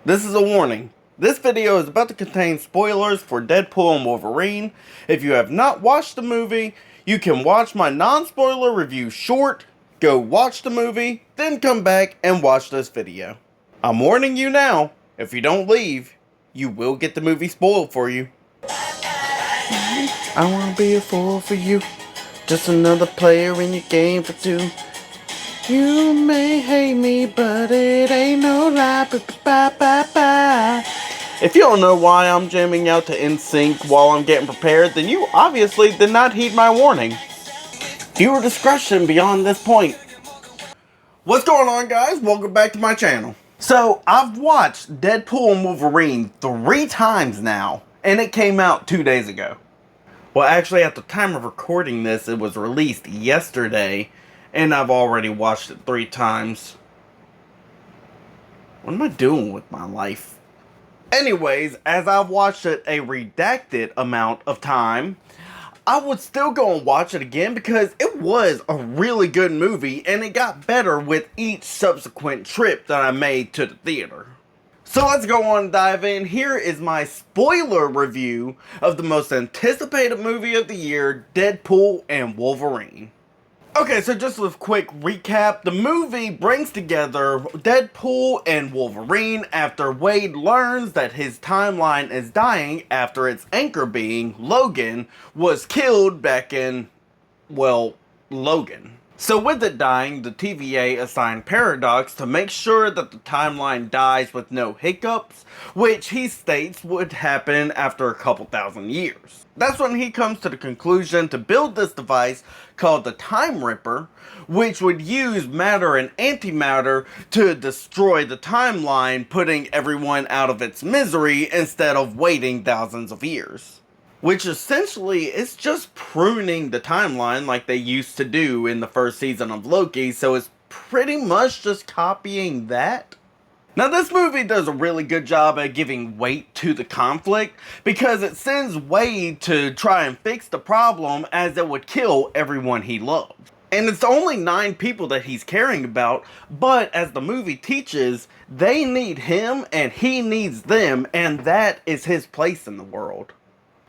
This is a warning. This video is about to contain spoilers for Deadpool and Wolverine. If you have not watched the movie, you can watch my non-spoiler review short, go watch the movie, then come back and watch this video. I'm warning you now, if you don't leave, you will get the movie spoiled for you. I wanna be a fool for you, just another player in your game for two. You may hate me, but it ain't no lie. If you don't know why I'm jamming out to NSYNC while I'm getting prepared, then you obviously did not heed my warning. Viewer discretion beyond this point. What's going on, guys? Welcome back to my channel. So, I've watched Deadpool and Wolverine 3 times now, and it came out 2 days ago. Well, actually, at the time of recording this, it was released yesterday, and I've already watched it 3 times. What am I doing with my life? Anyways, as I've watched it a redacted amount of time, I would still go and watch it again because it was a really good movie and it got better with each subsequent trip that I made to the theater. So let's go on and dive in. Here is my spoiler review of the most anticipated movie of the year, Deadpool and Wolverine. Okay, so just a quick recap. The movie brings together Deadpool and Wolverine after Wade learns that his timeline is dying after its anchor being, Logan, was killed back in, well, Logan. So with it dying, the TVA assigned Paradox to make sure that the timeline dies with no hiccups, which he states would happen after a couple thousand years. That's when he comes to the conclusion to build this device called the Time Ripper, which would use matter and antimatter to destroy the timeline, putting everyone out of its misery instead of waiting thousands of years. Which essentially is just pruning the timeline like they used to do in the first season of Loki, so it's pretty much just copying that. Now this movie does a really good job at giving weight to the conflict because it sends Wade to try and fix the problem as it would kill everyone he loved. And it's only 9 people that he's caring about, but as the movie teaches, they need him and he needs them, and that is his place in the world.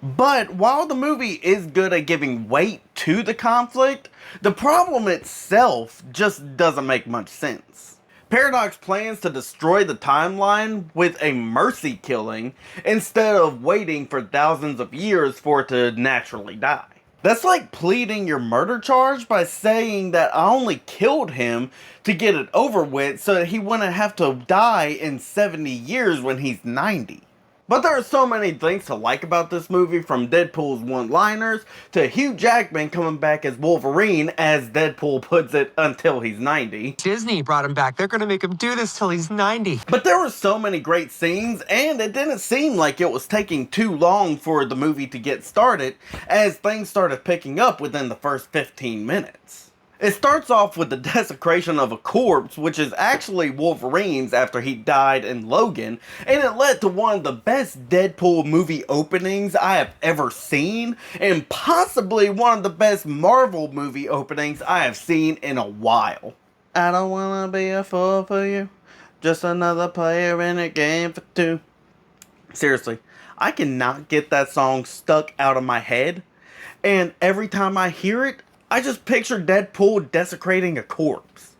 But while the movie is good at giving weight to the conflict, the problem itself just doesn't make much sense. Paradox plans to destroy the timeline with a mercy killing instead of waiting for thousands of years for it to naturally die. That's like pleading your murder charge by saying that I only killed him to get it over with so that he wouldn't have to die in 70 years when he's 90. But there are so many things to like about this movie, from Deadpool's one-liners to Hugh Jackman coming back as Wolverine, as Deadpool puts it, until he's 90. Disney brought him back. They're gonna make him do this till he's 90. But there were so many great scenes, and it didn't seem like it was taking too long for the movie to get started, as things started picking up within the first 15 minutes. It starts off with the desecration of a corpse, which is actually Wolverine's after he died in Logan, and it led to one of the best Deadpool movie openings I have ever seen, and possibly one of the best Marvel movie openings I have seen in a while. I don't wanna be a fool for you, just another player in a game for two. Seriously, I cannot get that song stuck out of my head, and every time I hear it, I just picture Deadpool desecrating a corpse.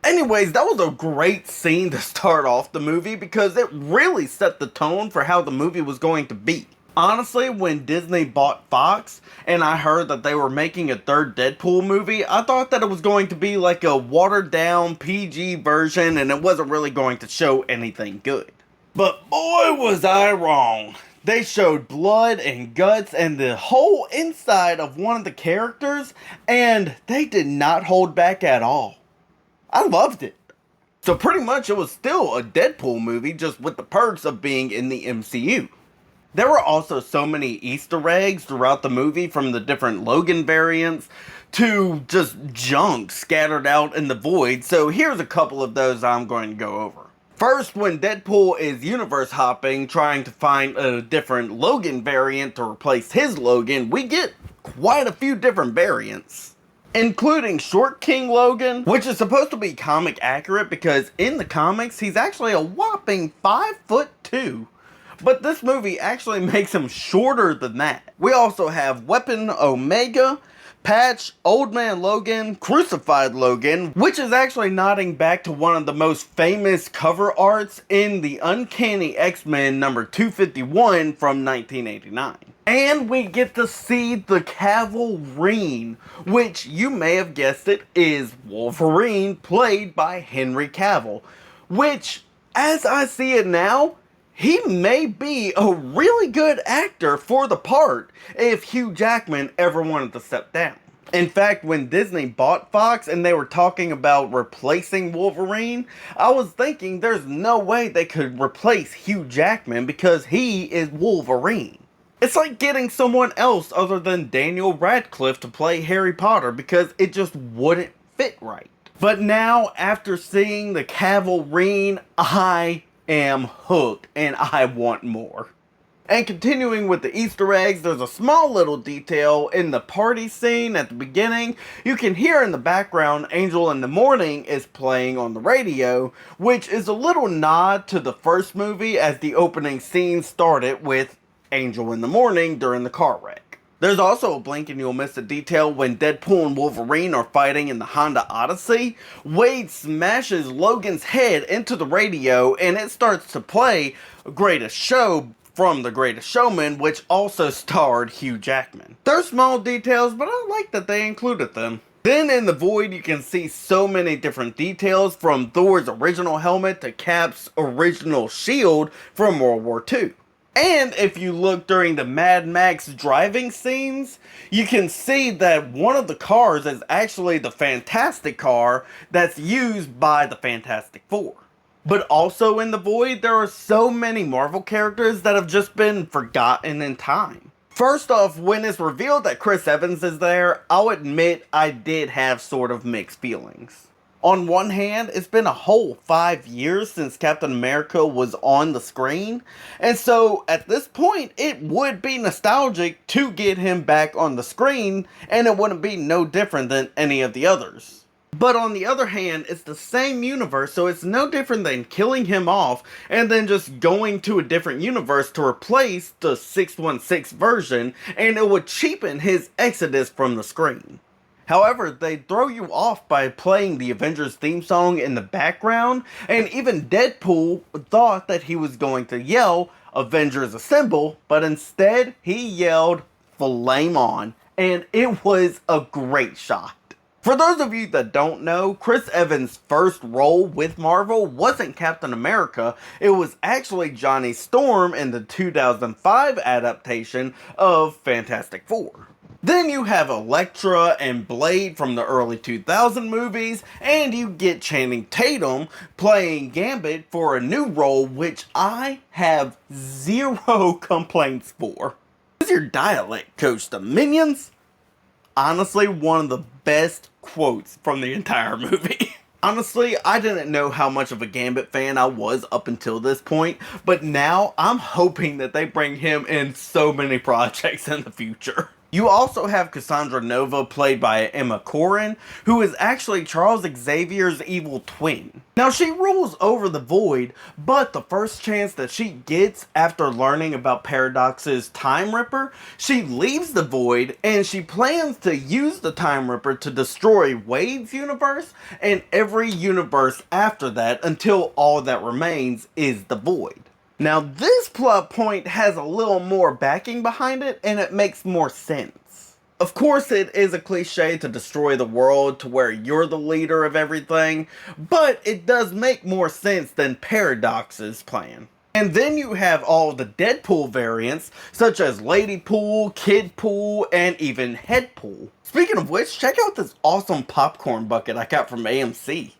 Anyways, that was a great scene to start off the movie because it really set the tone for how the movie was going to be. Honestly, when Disney bought Fox and I heard that they were making a 3rd Deadpool movie, I thought that it was going to be like a watered down PG version and it wasn't really going to show anything good. But boy was I wrong. They showed blood and guts and the whole inside of one of the characters, and they did not hold back at all. I loved it. So pretty much it was still a Deadpool movie, just with the perks of being in the MCU. There were also so many Easter eggs throughout the movie, from the different Logan variants to just junk scattered out in the void, so here's a couple of those I'm going to go over. First, when Deadpool is universe hopping, trying to find a different Logan variant to replace his Logan, we get quite a few different variants. including Short King Logan, which is supposed to be comic accurate because in the comics he's actually a whopping 5'2". But this movie actually makes him shorter than that. We also have Weapon Omega, Patch, Old Man Logan, Crucified Logan, which is actually nodding back to one of the most famous cover arts in the Uncanny X-Men number 251 from 1989. And we get to see the Wolverine, which you may have guessed it is Wolverine, played by Henry Cavill, which, as I see it now, he may be a really good actor for the part if Hugh Jackman ever wanted to step down. In fact, when Disney bought Fox and they were talking about replacing Wolverine, I was thinking there's no way they could replace Hugh Jackman because he is Wolverine. It's like getting someone else other than Daniel Radcliffe to play Harry Potter because it just wouldn't fit right. But now, after seeing the Wolverine, I am hooked and I want more. And continuing with the Easter eggs, there's a small little detail in the party scene at the beginning. You can hear in the background Angel in the Morning is playing on the radio, which is a little nod to the first movie as the opening scene started with Angel in the Morning during the car wreck. There's also a blink and you'll miss a detail when Deadpool and Wolverine are fighting in the Honda Odyssey. Wade smashes Logan's head into the radio and it starts to play Greatest Show from The Greatest Showman, which also starred Hugh Jackman. They're small details, but I like that they included them. Then in the Void you can see so many different details, from Thor's original helmet to Cap's original shield from World War II. And if you look during the Mad Max driving scenes, you can see that one of the cars is actually the Fantastic car that's used by the Fantastic Four. But also in the Void, there are so many Marvel characters that have just been forgotten in time. First off, when it's revealed that Chris Evans is there, I'll admit I did have sort of mixed feelings. On one hand, it's been a whole 5 years since Captain America was on the screen, and so at this point, it would be nostalgic to get him back on the screen, and it wouldn't be no different than any of the others. But on the other hand, it's the same universe, so it's no different than killing him off and then just going to a different universe to replace the 616 version, and it would cheapen his exodus from the screen. However, they throw you off by playing the Avengers theme song in the background, and even Deadpool thought that he was going to yell, "Avengers Assemble," but instead he yelled, "Flame on," and it was a great shot. For those of you that don't know, Chris Evans' first role with Marvel wasn't Captain America, it was actually Johnny Storm in the 2005 adaptation of Fantastic Four. Then you have Elektra and Blade from the early 2000 movies, and you get Channing Tatum playing Gambit for a new role which I have zero complaints for. Is your dialect coach the Minions? Honestly, one of the best quotes from the entire movie. Honestly, I didn't know how much of a Gambit fan I was up until this point, but now I'm hoping that they bring him in so many projects in the future. You also have Cassandra Nova, played by Emma Corrin, who is actually Charles Xavier's evil twin. Now, she rules over the Void, but the first chance that she gets after learning about Paradox's Time Ripper, she leaves the Void and she plans to use the Time Ripper to destroy Wade's universe and every universe after that until all that remains is the Void. Now, this plot point has a little more backing behind it, and it makes more sense. Of course, it is a cliche to destroy the world to where you're the leader of everything, but it does make more sense than Paradox's plan. And then you have all the Deadpool variants, such as Ladypool, Kidpool, and even Headpool. Speaking of which, check out this awesome popcorn bucket I got from AMC.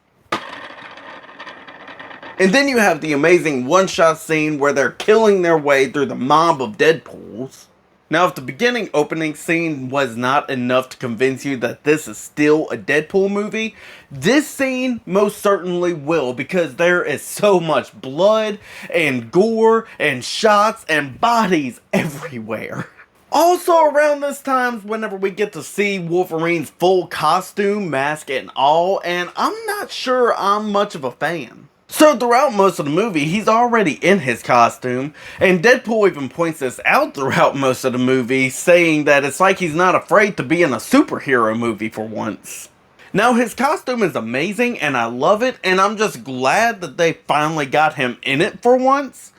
And then you have the amazing one-shot scene where they're killing their way through the mob of Deadpools. Now, if the beginning opening scene was not enough to convince you that this is still a Deadpool movie, this scene most certainly will, because there is so much blood and gore and shots and bodies everywhere. Also around this time is whenever we get to see Wolverine's full costume, mask and all, and I'm not sure I'm much of a fan. So throughout most of the movie, he's already in his costume, and Deadpool even points this out throughout most of the movie, saying that it's like he's not afraid to be in a superhero movie for once. Now his costume is amazing and I love it, and I'm just glad that they finally got him in it for once.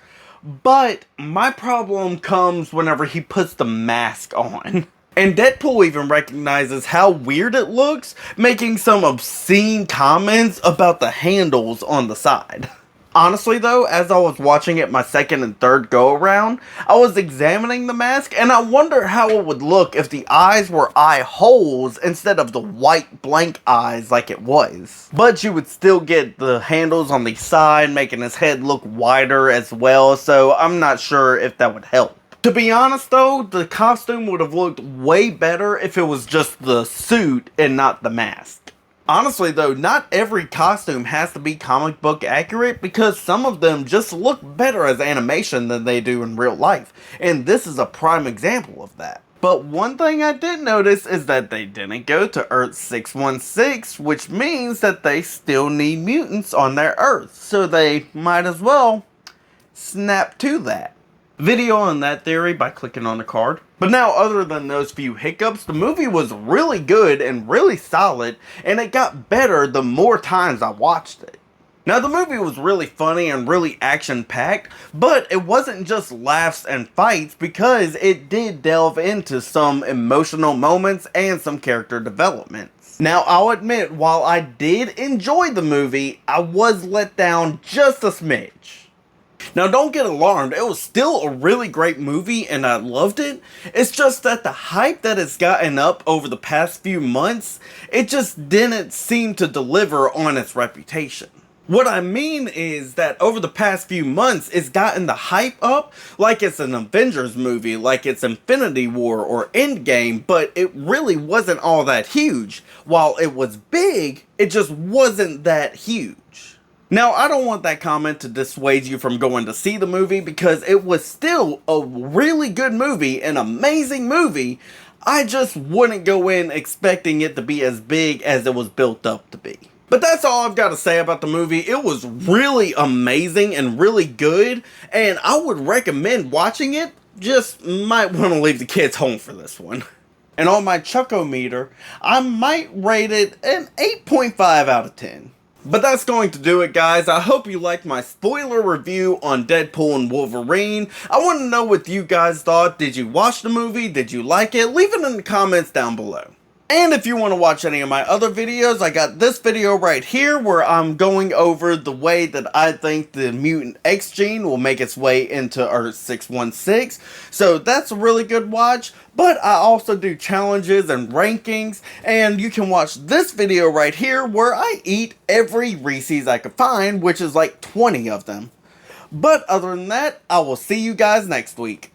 But my problem comes whenever he puts the mask on. And Deadpool even recognizes how weird it looks, making some obscene comments about the handles on the side. Honestly though, as I was watching it my second and third go around, I was examining the mask and I wonder how it would look if the eyes were eye holes instead of the white blank eyes like it was. But you would still get the handles on the side, making his head look wider as well, so I'm not sure if that would help. To be honest though, the costume would have looked way better if it was just the suit and not the mask. Honestly though, not every costume has to be comic book accurate because some of them just look better as animation than they do in real life, and this is a prime example of that. But one thing I did notice is that they didn't go to Earth 616, which means that they still need mutants on their Earth, so they might as well snap to that. Video on that theory by clicking on the card. But now, other than those few hiccups, the movie was really good and really solid, and it got better the more times I watched it. Now the movie was really funny and really action-packed, but it wasn't just laughs and fights because it did delve into some emotional moments and some character developments. Now I'll admit, while I did enjoy the movie, I was let down just a smidge. Now don't get alarmed, it was still a really great movie and I loved it. It's just that the hype that it's gotten up over the past few months, it just didn't seem to deliver on its reputation. What I mean is that over the past few months, it's gotten the hype up like it's an Avengers movie, like it's Infinity War or Endgame, but it really wasn't all that huge. While it was big, it just wasn't that huge. Now, I don't want that comment to dissuade you from going to see the movie because it was still a really good movie, an amazing movie. I just wouldn't go in expecting it to be as big as it was built up to be. But that's all I've got to say about the movie. It was really amazing and really good, and I would recommend watching it. Just might want to leave the kids home for this one. And on my Chuckometer, I might rate it an 8.5 out of 10. But that's going to do it, guys. I hope you liked my spoiler review on Deadpool and Wolverine. I want to know what you guys thought. Did you watch the movie? Did you like it? Leave it in the comments down below. And if you want to watch any of my other videos, I got this video right here where I'm going over the way that I think the mutant X gene will make its way into Earth 616. So that's a really good watch. But I also do challenges and rankings, and you can watch this video right here where I eat every Reese's I could find, which is like 20 of them. But other than that, I will see you guys next week.